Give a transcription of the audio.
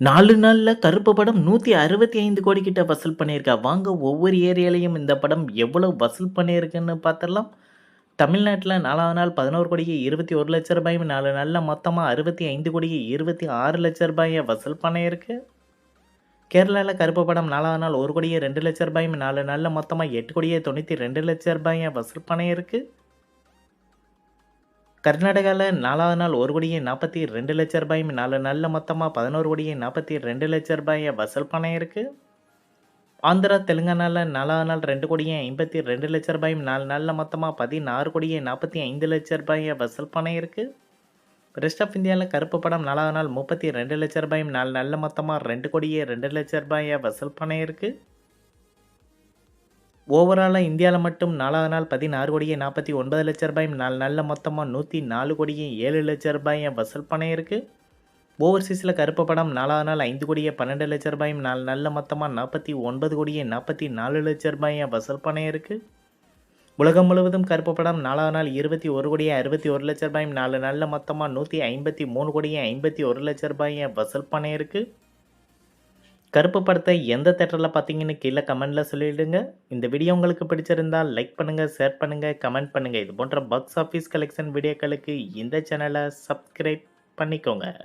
4 நாள்ல கருப்பு படம் 165 கோடி கிட்ட வசூல் பண்ணியிருக்கா. வாங்க ஒவ்வொரு ஏரியாலயும் இந்த படம் எவ்வளவு வசூல் பண்ணியிருக்குன்னு பார்த்துடலாம். தமிழ்நாட்டுல 4வது நாள் 11 கோடியே ரூ. 21,00,000 4 நாள்ல மொத்தமா 65 கோடியே ரூ. 26,00,000 வசூல் பண்ணியிருக்கு. கேரளால கருப்பு படம் 4வது நாள் 1 கோடியே ரூ. 2,00,000 4 நாள்ல மொத்தமா 8 கோடியே ரூ. 92,00,000 வசூல் பண்ணியிருக்கு. கர்நாடகால 4வது நாள் 1 கோடியே ரூ. 42,00,000 4 நாள்ல மொத்தமா 11 கோடியே ரூ. 42,00,000 வசூல் பண்ணியிருக்கு. ஆந்திரா, தெலுங்கானால 4வது நாள் 2 கோடியே ரூ. 52,00,000 4 நாள்ல மொத்தமா 16 கோடியே ரூ. 45,00,000 வசூல் பண்ணியிருக்கு. ரெஸ்ட் ஆஃப் இந்தியால கருப்பு படம் 4வது நாள் 32,00,000 4 நாள்ல மொத்தமா 2 கோடியே ரூ. 2,00,000 வசூல் பண்ணியிருக்கு. ஓவராலா இந்தியால மட்டும் 4வது நாள் 16 கோடியே ரூ. 49,00,000 4 நாள்ல மொத்தமா 104 கோடியே ரூ. 7,00,000 வசூல் பண்ணியிருக்கு. ஓவர்சீஸ்ல கருப்பு படம் 4வது நாள் 5 கோடியே ரூ. 12,00,000 4 நாள்ல மொத்தமா 49 கோடியே ரூ. 44,00,000 வசூல் பண்ணியிருக்கு. உலகம் முழுவதும் கருப்பு படம் 4வது நாள் 21 கோடியே ரூ. 61,00,000 4 நாள்ல மொத்தமா 153 கோடியே ரூ. 51,00,000 வசூல் பண்ணியிருக்கு. கருப்பு படத்தை எந்த தியேட்டர்ல பார்த்தீங்கன்னு கீழே கமெண்ட்ல சொல்லிடுங்க. இந்த வீடியோ உங்களுக்கு பிடிச்சிருந்தா லைக் பண்ணுங்க, ஷேர் பண்ணுங்க, கமெண்ட் பண்ணுங்க. இது போன்ற பாக்ஸ் ஆஃபீஸ் கலெக்ஷன் வீடியோக்களுக்கு இந்த சேனலை சப்ஸ்கிரைப் பண்ணிக்கோங்க.